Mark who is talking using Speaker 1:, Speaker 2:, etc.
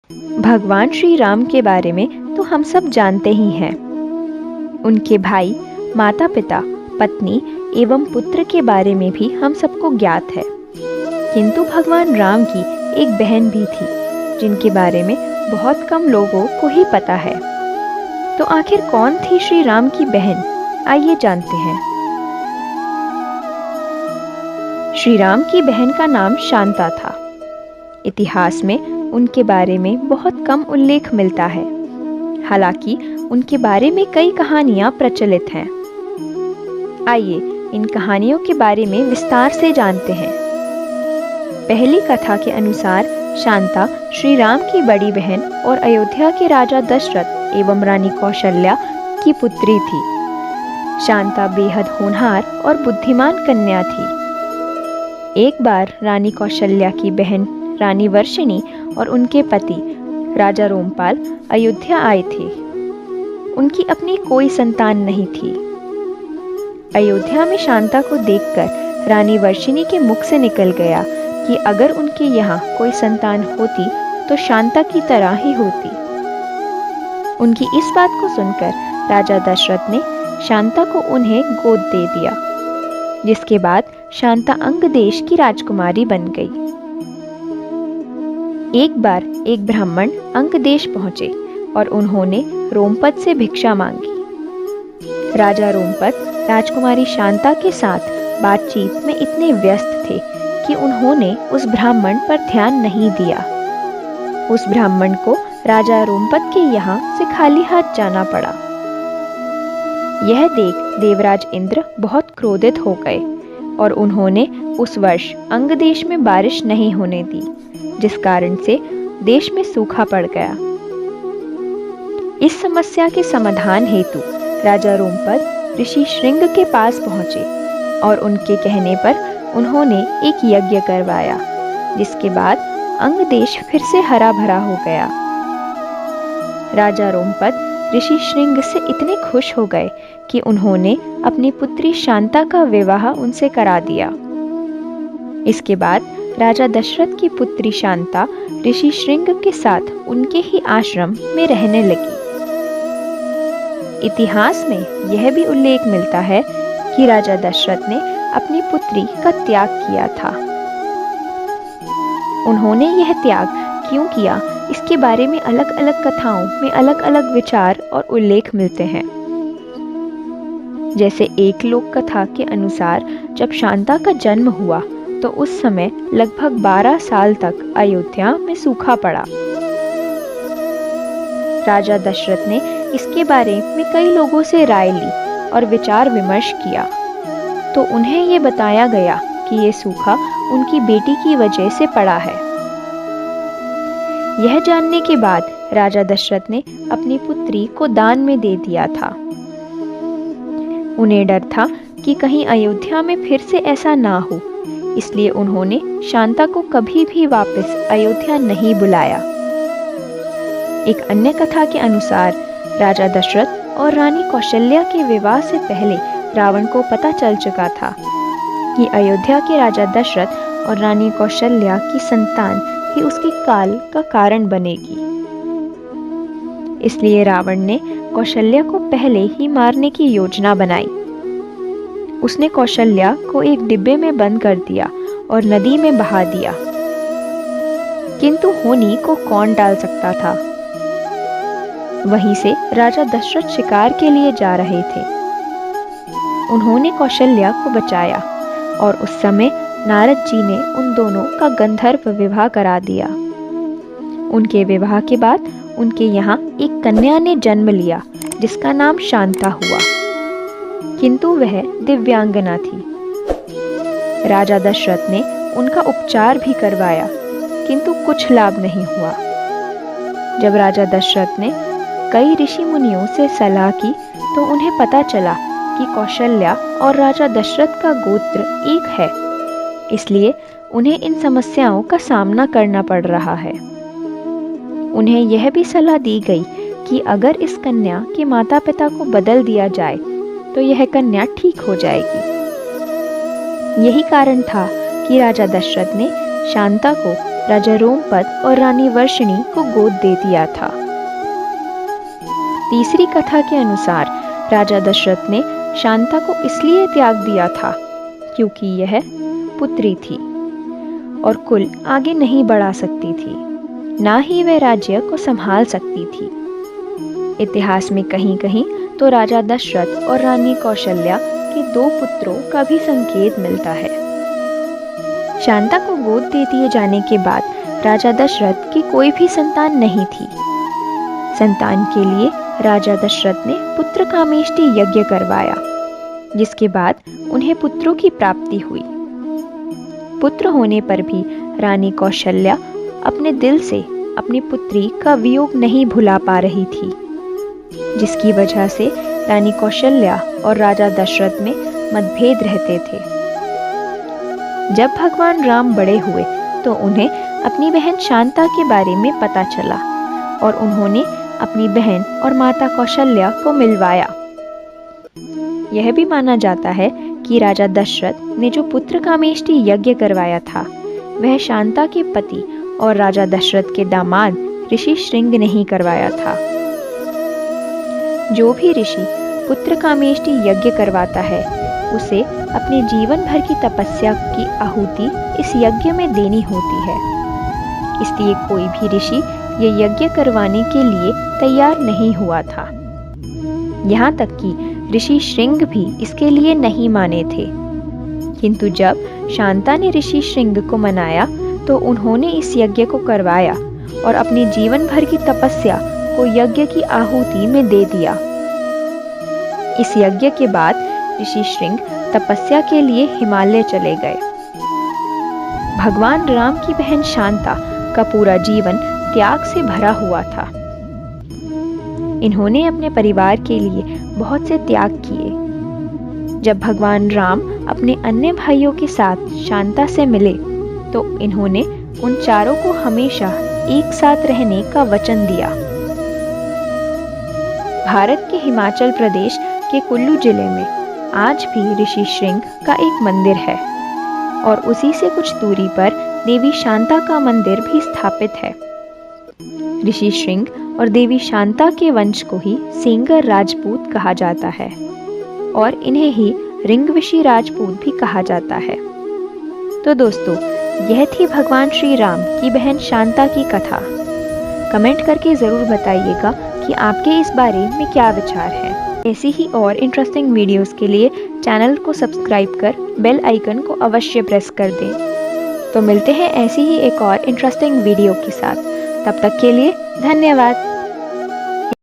Speaker 1: भगवान श्री राम के बारे में तो हम सब जानते ही हैं। उनके भाई, माता पिता, पत्नी एवं पुत्र के बारे में भी हम सबको ज्ञात है। किंतु भगवान राम की एक बहन भी थी जिनके बारे में बहुत कम लोगों को ही पता है। तो आखिर कौन थी श्री राम की बहन, आइए जानते हैं। श्री राम की बहन का नाम शांता था। इतिहास में उनके बारे में बहुत कम उल्लेख मिलता है। हालांकि उनके बारे में कई कहानियां प्रचलित हैं। आइए इन कहानियों के बारे में विस्तार से जानते हैं। पहली कथा के अनुसार शांता श्री राम की बड़ी बहन और अयोध्या के राजा दशरथ एवं रानी कौशल्या की पुत्री थी। शांता बेहद होनहार और बुद्धिमान कन्या थी। एक बार रानी कौशल्या की बहन रानी वर्षिणी और उनके पति राजा रोमपाल अयोध्या आए थे। उनकी अपनी कोई संतान नहीं थी। अयोध्या में शांता को देखकर रानी वर्षिणी के मुख से निकल गया कि अगर उनके यहाँ कोई संतान होती तो शांता की तरह ही होती। उनकी इस बात को सुनकर राजा दशरथ ने शांता को उन्हें गोद दे दिया, जिसके बाद शांता अंग देश की राजकुमारी बन गई। एक बार एक ब्राह्मण अंग देश पहुंचे और उन्होंने रोमपद से भिक्षा मांगी। राजा रोमपद राजकुमारी शांता के साथ बातचीत में इतने व्यस्त थे कि उन्होंने उस ब्राह्मण पर ध्यान नहीं दिया। उस ब्राह्मण को राजा रोमपद के यहाँ से खाली हाथ जाना पड़ा। यह देख देवराज इंद्र बहुत क्रोधित हो गए और उन्होंने उस वर्ष अंग देश में बारिश नहीं होने दी, जिस कारण से देश में सूखा पड़ गया। इस समस्या के समाधान हेतु राजा रोमपद ऋषि श्रृंग के पास पहुंचे और उनके कहने पर उन्होंने एक यज्ञ करवाया, जिसके बाद अंग देश फिर से हरा भरा हो गया। राजा रोमपद ऋषि श्रृंग से इतने खुश हो गए कि उन्होंने अपनी पुत्री शांता का विवाह उनसे करा दिया। इसके बाद राजा दशरथ की पुत्री शांता ऋषि श्रृंग के साथ उनके ही आश्रम में रहने लगी। इतिहास में यह भी उल्लेख मिलता है कि राजा दशरथ ने अपनी पुत्री का त्याग किया था। उन्होंने यह त्याग क्यों किया, इसके बारे में अलग अलग कथाओं में अलग अलग विचार और उल्लेख मिलते हैं। जैसे एक लोक कथा के अनुसार जब शांता का जन्म हुआ तो उस समय लगभग 12 साल तक अयोध्या में सूखा पड़ा। राजा दशरथ ने इसके बारे में कई लोगों से राय ली और विचार विमर्श किया, तो उन्हें ये बताया गया कि ये सूखा उनकी बेटी की वजह से पड़ा है। यह जानने के बाद राजा दशरथ ने अपनी पुत्री को दान में दे दिया था। उन्हें डर था कि कहीं अयोध्या में फिर से ऐसा ना हो, इसलिए उन्होंने शांता को कभी भी वापस अयोध्या नहीं बुलाया। एक अन्य कथा के अनुसार राजा दशरथ और रानी कौशल्या के विवाह से पहले रावण को पता चल चुका था कि अयोध्या के राजा दशरथ और रानी कौशल्या की संतान ही उसके काल का कारण बनेगी। इसलिए रावण ने कौशल्या को पहले ही मारने की योजना बनाई। उसने कौशल्या को एक डिब्बे में बंद कर दिया और नदी में बहा दिया। किंतु होनी को कौन टाल सकता था। वहीं से राजा दशरथ शिकार के लिए जा रहे थे। उन्होंने कौशल्या को बचाया और उस समय नारद जी ने उन दोनों का गंधर्व विवाह करा दिया। उनके विवाह के बाद उनके यहाँ एक कन्या ने जन्म लिया जिसका नाम शांता हुआ, किंतु वह दिव्यांगना थी। राजा दशरथ ने उनका उपचार भी करवाया, किंतु कुछ लाभ नहीं हुआ। जब राजा दशरथ ने कई ऋषि मुनियों से सलाह की तो उन्हें पता चला कि कौशल्या और राजा दशरथ का गोत्र एक है, इसलिए उन्हें इन समस्याओं का सामना करना पड़ रहा है। उन्हें यह भी सलाह दी गई कि अगर इस कन्या के माता पिता को बदल दिया जाए तो यह कन्या ठीक हो जाएगी। यही कारण था कि राजा दशरथ ने शांता को राजा रोमपद और रानी वर्षिणी को गोद दे दिया था। तीसरी कथा के अनुसार राजा दशरथ ने शांता को इसलिए त्याग दिया था क्योंकि यह पुत्री थी और कुल आगे नहीं बढ़ा सकती थी, ना ही वह राज्य को संभाल सकती थी। इतिहास में कहीं कहीं तो राजा दशरथ और रानी कौशल्या के 2 पुत्रों का भी संकेत मिलता है। शांता को गोद दे दिए जाने के बाद राजा दशरथ की कोई भी संतान नहीं थी। संतान के लिए राजा दशरथ ने पुत्र कामेष्टि यज्ञ करवाया, जिसके बाद उन्हें पुत्रों की प्राप्ति हुई। पुत्र होने पर भी रानी कौशल्या अपने दिल से अपनी पुत्री का वियोग नहीं भुला पा रही थी, जिसकी वजह से रानी कौशल्या और राजा दशरथ में मतभेद रहते थे। जब भगवान राम बड़े हुए तो उन्हें अपनी बहन शांता के बारे में पता चला और उन्होंने अपनी बहन और माता कौशल्या को मिलवाया। यह भी माना जाता है कि राजा दशरथ ने जो पुत्र कामेष्टि यज्ञ करवाया था वह शांता के पति और राजा दशरथ के दामाद ऋषि श्रृंग ने ही करवाया था। जो भी ऋषि पुत्र कामेष्टि यज्ञ करवाता है उसे अपने जीवन भर की तपस्या की आहुति इस यज्ञ में देनी होती है। इसलिए कोई भी ऋषि ये यज्ञ करवाने के लिए तैयार नहीं हुआ था। यहाँ तक कि ऋषि श्रृंग भी इसके लिए नहीं माने थे, किंतु जब शांता ने ऋषि श्रृंग को मनाया तो उन्होंने इस यज्ञ को करवाया और अपने जीवन भर की तपस्या को यज्ञ की आहुति में दे दिया। इस यज्ञ के बाद ऋषि श्रृंग तपस्या के लिए हिमालय चले गए। भगवान राम की बहन शांता का पूरा जीवन त्याग से भरा हुआ था। इन्होंने अपने परिवार के लिए बहुत से त्याग किए। जब भगवान राम अपने अन्य भाइयों के साथ शांता से मिले तो इन्होंने उन चारों को हमेशा एक साथ रहने का वचन दिया। भारत के हिमाचल प्रदेश के कुल्लू जिले में आज भी ऋषि श्रृंग का एक मंदिर है और उसी से कुछ दूरी पर देवी शांता का मंदिर भी स्थापित है। ऋषि श्रृंग और देवी शांता के वंश को ही सेंगर राजपूत कहा जाता है और इन्हें ही रिंगविशी राजपूत भी कहा जाता है। तो दोस्तों, यह थी भगवान श्री राम की बहन शांता की कथा। कमेंट करके ज़रूर बताइएगा कि आपके इस बारे में क्या विचार है। ऐसी ही और इंटरेस्टिंग वीडियोस के लिए चैनल को सब्सक्राइब कर बेल आइकन को अवश्य प्रेस कर दें। तो मिलते हैं ऐसी ही एक और इंटरेस्टिंग वीडियो के साथ। तब तक के लिए धन्यवाद।